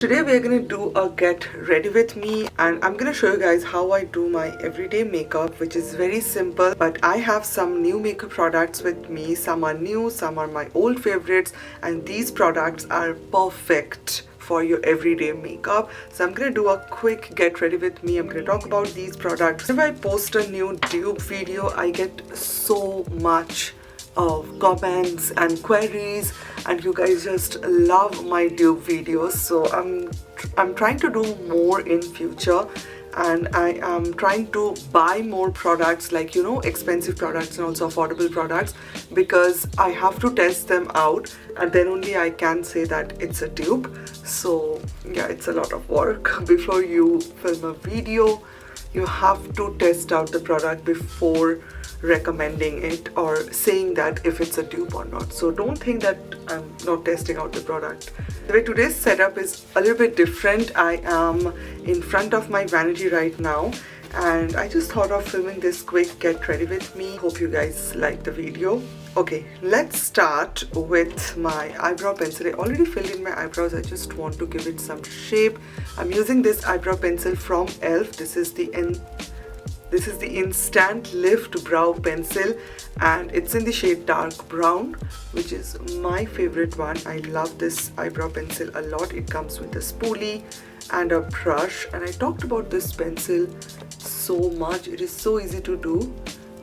Today we're going to do a get ready with me, and I'm going to show you guys how I do my everyday makeup, which is very simple. But I have some new makeup products with me. Some are new, some are my old favorites, and these products are perfect for your everyday makeup. So I'm going to do a quick get ready with me. I'm going to talk about these products. If I post a new dupe video, I get so much of comments and queries, and you guys just love my dupe videos. So I'm trying to do more in future, and I am trying to buy more products, like, you know, expensive products and also affordable products, because I have to test them out and then only I can say that it's a dupe. So yeah, it's a lot of work. Before you film a video, you have to test out the product before recommending it or saying that if it's a dupe or not. So don't think that I'm not testing out the product. Anyway, today's setup is a little bit different. I am in front of my vanity right now, and I just thought of filming this quick get ready with me. Hope you guys like the video. Okay, let's start with my eyebrow pencil. I already filled in my eyebrows. I just want to give it some shape. I'm using this eyebrow pencil from e.l.f. This is the Instant Lift Brow Pencil, and it's in the shade dark brown, which is my favorite one. I love this eyebrow pencil a lot. It comes with a spoolie and a brush, and I talked about this pencil so much. It is so easy to do,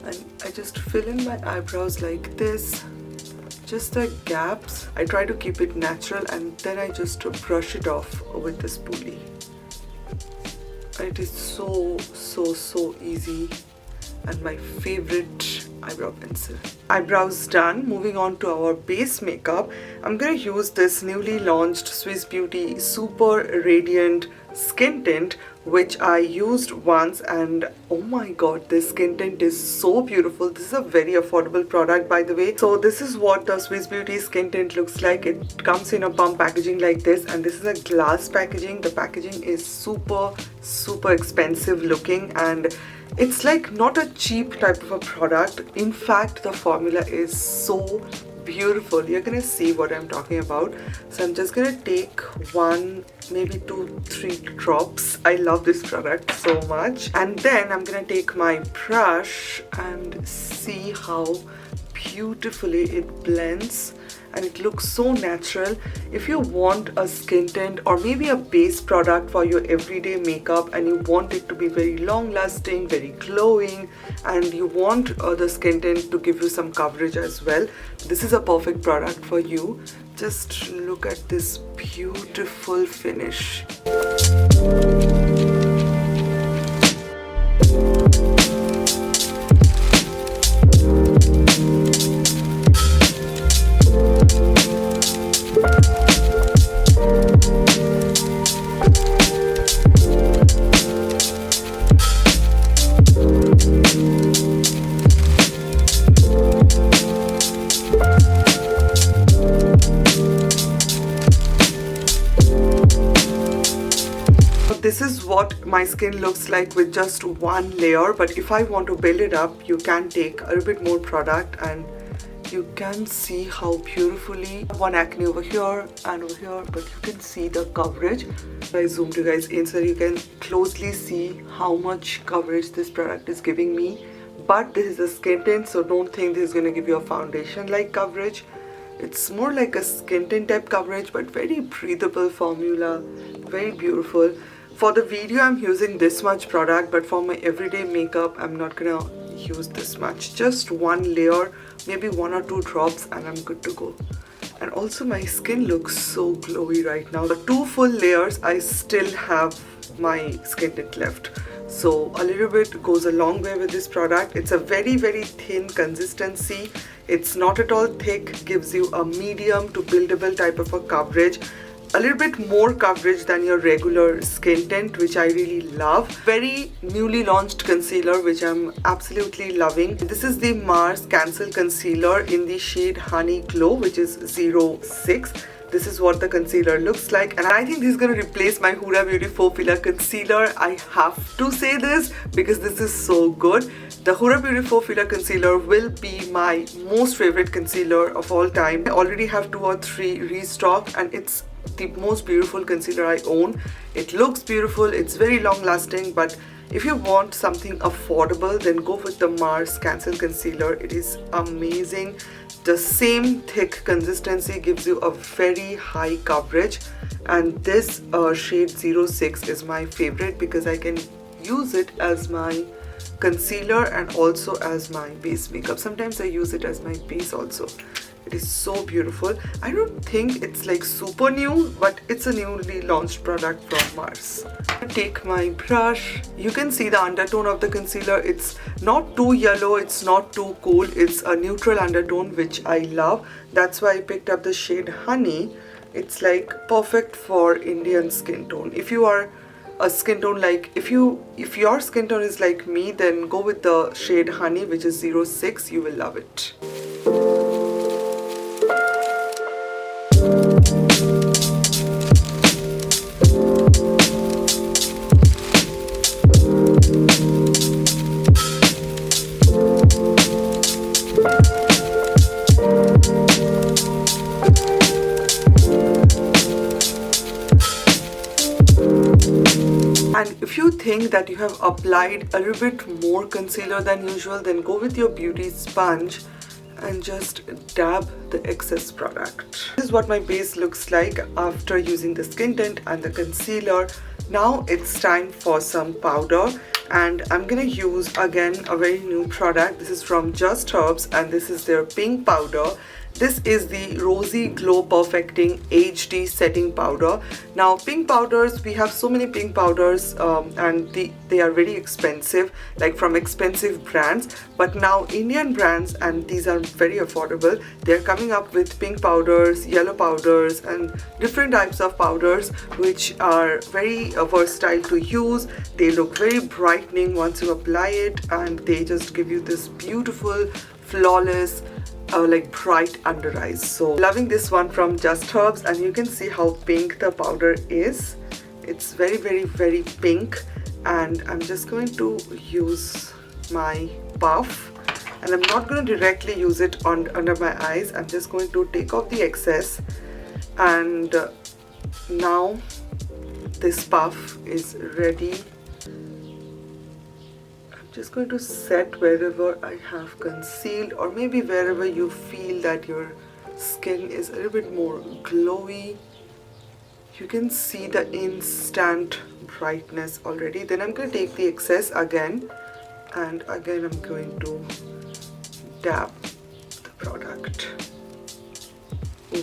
and I just fill in my eyebrows like this, just the gaps. I try to keep it natural, and then I just brush it off with the spoolie. It is so easy, and my favorite eyebrow pencil. Eyebrows done. Moving on to our base makeup. I'm gonna use this newly launched Swiss Beauty Super Radiant Skin Tint, which I used once, and oh my god, this skin tint is so beautiful. This is a very affordable product, by the way. So this is what the Swiss Beauty skin tint looks like. It comes in a pump packaging like this, and this is a glass packaging. The packaging is super expensive looking, and it's like not a cheap type of a product. In fact, the formula is so beautiful. You're gonna see what I'm talking about. So I'm just gonna take one, maybe 2-3 drops. I love this product so much. And then I'm gonna take my brush and see how beautifully it blends, and it looks so natural. If you want a skin tint or maybe a base product for your everyday makeup, and you want it to be very long lasting, very glowing, and you want the skin tint to give you some coverage as well, this is a perfect product for you. Just look at this beautiful finish. This is what my skin looks like with just one layer, but if I want to build it up, you can take a little bit more product, and you can see how beautifully one acne over here and over here, but you can see the coverage. I zoomed you guys in so you can closely see how much coverage this product is giving me. But this is a skin tint, so don't think this is going to give you a foundation like coverage. It's more like a skin tint type coverage, but very breathable formula, very beautiful. For the video, I'm using this much product, but for my everyday makeup, I'm not gonna use this much. Just one layer, maybe 1 or 2 drops, and I'm good to go. And also my skin looks so glowy right now. The 2 full layers, I still have my skin tint left. So a little bit goes a long way with this product. It's a very thin consistency. It's not at all thick, gives you a medium to buildable type of a coverage. A little bit more coverage than your regular skin tint, which I really love. Very newly launched concealer, which I'm absolutely loving. This is the Mars Cancel Concealer in the shade Honey Glow, which is 06. This is what the concealer looks like, and I think this is going to replace my Huda Beauty 4 Filler Concealer. I have to say this because this is so good. The Huda Beauty 4 Filler Concealer will be my most favorite concealer of all time. I already have 2 or 3 restocked, and it's the most beautiful concealer I own. It looks beautiful, it's very long lasting, but if you want something affordable, then go with the Mars Cancel Concealer. It is amazing. The same thick consistency gives you a very high coverage, and this shade 06 is my favorite because I can use it as my concealer and also as my base makeup. Sometimes I use it as my base also. It is so beautiful. I don't think it's like super new, but it's a newly launched product from Mars. I take my brush. You can see the undertone of the concealer. It's not too yellow, it's not too cool. It's a neutral undertone, which I love. That's why I picked up the shade Honey. It's like perfect for Indian skin tone. If you are a skin tone like, if your skin tone is like me, then go with the shade Honey, which is 06. You will love it. And if you think that you have applied a little bit more concealer than usual, then go with your beauty sponge and just dab the excess product. This is what my base looks like after using the skin tint and the concealer. Now it's time for some powder, and I'm gonna use again a very new product. This is from Just Herbs, and this is their pink powder. This is the Rosy Glow Perfecting HD Setting Powder. Now pink powders, we have so many pink powders and they are very expensive, like from expensive brands. But now Indian brands, and these are very affordable, they're coming up with pink powders, yellow powders and different types of powders which are very versatile to use. They look very brightening once you apply it, and they just give you this beautiful, flawless, like bright under eyes. So loving this one from Just Herbs, and you can see how pink the powder is. It's very pink, and I'm just going to use my puff, and I'm not going to directly use it under my eyes. I'm just going to take off the excess, and now this puff is ready. Just going to set wherever I have concealed, or maybe wherever you feel that your skin is a little bit more glowy. You can see the instant brightness already. Then I'm going to take the excess again, and again I'm going to dab the product.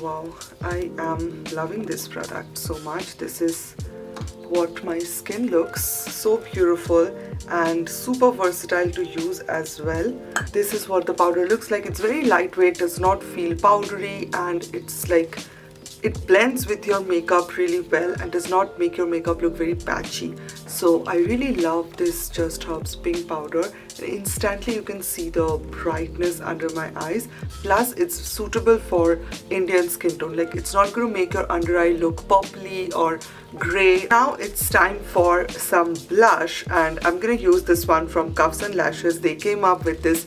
Wow, I am loving this product so much. This is what my skin looks, so beautiful and super versatile to use as well. This is what the powder looks like. It's very lightweight, does not feel powdery, and it's like it blends with your makeup really well and does not make your makeup look very patchy. So I really love this Just Herbs pink powder. Instantly you can see the brightness under my eyes, plus it's suitable for Indian skin tone. Like, it's not going to make your under eye look purpley or grey. Now it's time for some blush, and I'm going to use this one from Cuffs and Lashes. They came up with this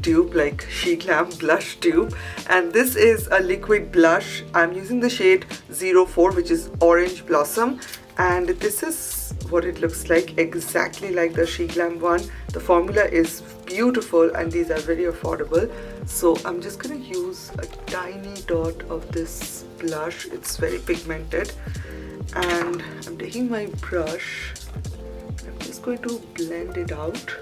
dupe, like She Glam blush dupe, and this is a liquid blush. I'm using the shade 04, which is Orange Blossom, and this is what it looks like, exactly like the She Glam one. The formula is beautiful, and these are very affordable. So I'm just gonna use a tiny dot of this blush. It's very pigmented, and I'm taking my brush. I'm just going to blend it out.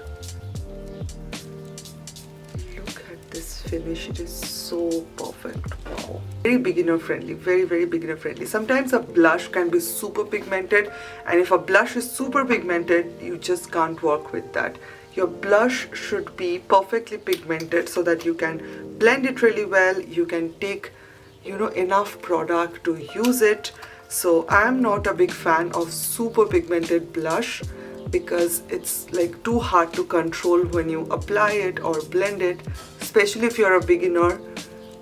This finish, it is so perfect. Wow, very beginner friendly, very beginner friendly. Sometimes a blush can be super pigmented, and if a blush is super pigmented, you just can't work with that. Your blush should be perfectly pigmented so that you can blend it really well. You can take, you know, enough product to use it. So I'm not a big fan of super pigmented blush, because it's like too hard to control when you apply it or blend it, especially if you're a beginner.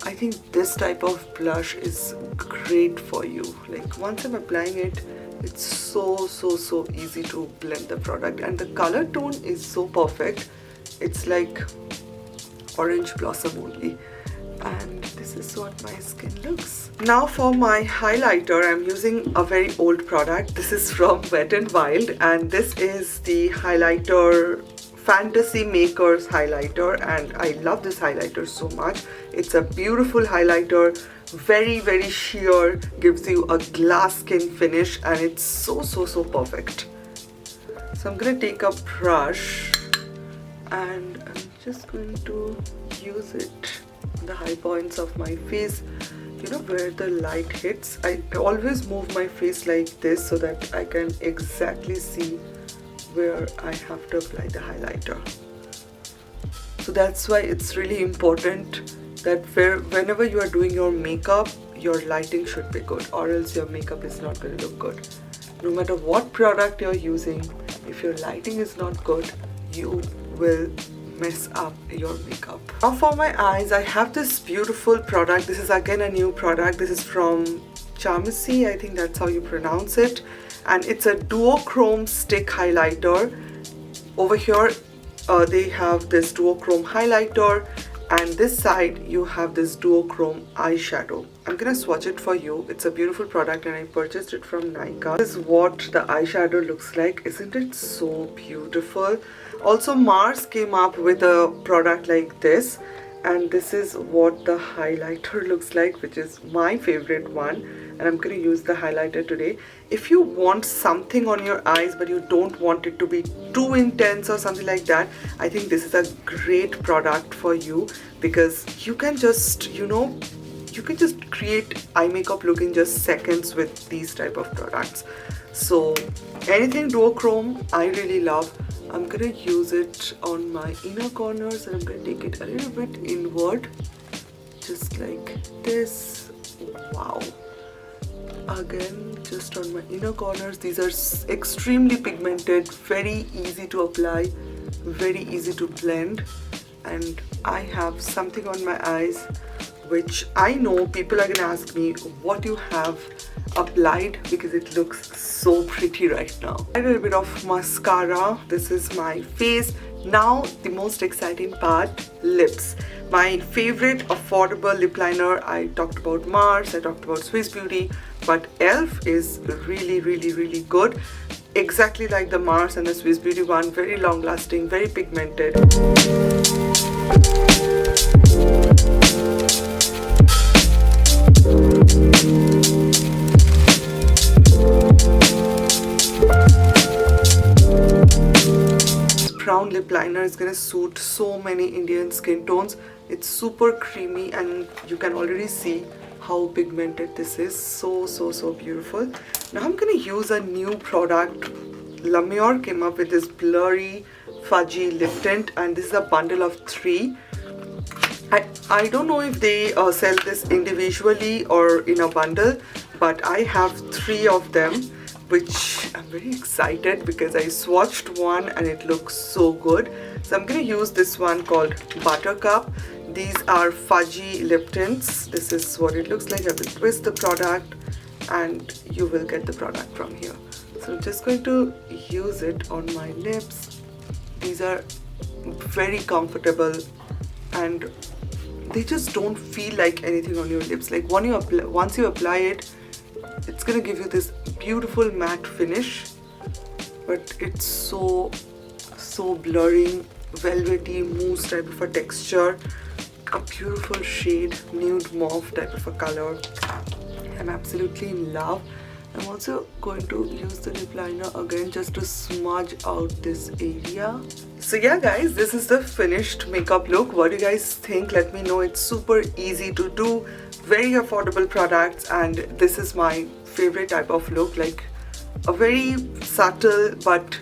I think this type of blush is great for you. Like, once I'm applying it, it's so easy to blend the product, and the color tone is so perfect. It's like Orange Blossom only. and this is what my skin looks. Now for my highlighter, I'm using a very old product. This is from Wet n Wild, and this is the highlighter Fantasy Makers highlighter, and I love this highlighter so much. It's a beautiful highlighter, very sheer, gives you a glass skin finish, and it's so perfect. So I'm gonna take a brush and I'm just going to use it on the high points of my face, you know, where the light hits. I always move my face like this so that I can exactly see where I have to apply the highlighter. So that's why it's really important that whenever you are doing your makeup, your lighting should be good, or else your makeup is not going to look good. No matter what product you're using, if your lighting is not good, you will mess up your makeup. Now for my eyes, I have this beautiful product. This is again a new product. This is from Charmacy, I think that's how you pronounce it, and it's a duochrome stick highlighter. Over here they have this duochrome highlighter, and this side you have this duochrome eyeshadow. I'm gonna swatch it for you. It's a beautiful product and I purchased it from Nykaa. This is what the eyeshadow looks like. Isn't it so beautiful? Also, Mars came up with a product like this, and this is what the highlighter looks like, which is my favorite one, and I'm going to use the highlighter today. If you want something on your eyes but you don't want it to be too intense or something like that, I think this is a great product for you, because you can just, you know, you can just create eye makeup look in just seconds with these type of products. So anything duochrome I really love. I'm gonna use it on my inner corners, and I'm gonna take it a little bit inward, just like this. Wow. Again, just on my inner corners. These are extremely pigmented, very easy to apply, very easy to blend, and I have something on my eyes which I know people are gonna ask me what you have applied, because it looks so pretty right now. A little bit of mascara. This is my face. Now the most exciting part, lips. My favorite affordable lip liner. I talked about Mars, I talked about Swiss Beauty, but e.l.f. is really good. Exactly like the Mars and the Swiss Beauty one. Very long lasting, very pigmented. Brown lip liner is gonna suit so many Indian skin tones. It's super creamy, and you can already see how pigmented this is. So beautiful. Now I'm gonna use a new product. L'Amour came up with this Blurry Fudgy lip tint, and this is a bundle of 3. I don't know if they sell this individually or in a bundle, but I have 3 of them, which I'm very excited because I swatched one and it looks so good. So I'm going to use this one called Buttercup. These are fudgy lip tints. This is what it looks like. I will twist the product and you will get the product from here. So I'm just going to use it on my lips. These are very comfortable and they just don't feel like anything on your lips. Like once you apply it, it's gonna give you this beautiful matte finish, but it's so blurring, velvety mousse type of a texture, a beautiful shade, nude mauve type of a color. I'm absolutely in love. I'm also going to use the lip liner again just to smudge out this area. So yeah guys, this is the finished makeup look. What do you guys think? Let me know. It's super easy to do, very affordable products, and this is my favorite type of look, like a very subtle but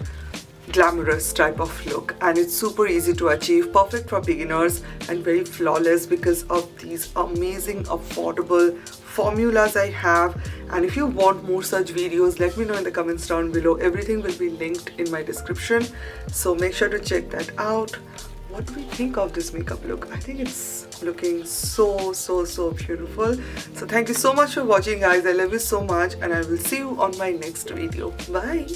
glamorous type of look, and it's super easy to achieve, perfect for beginners and very flawless because of these amazing affordable formulas I have. And if you want more such videos, let me know in the comments down below. Everything will be linked in my description, so make sure to check that out. What do we think of this makeup look? I think it's looking so beautiful. So thank you so much for watching guys. I love you so much and I will see you on my next video. Bye.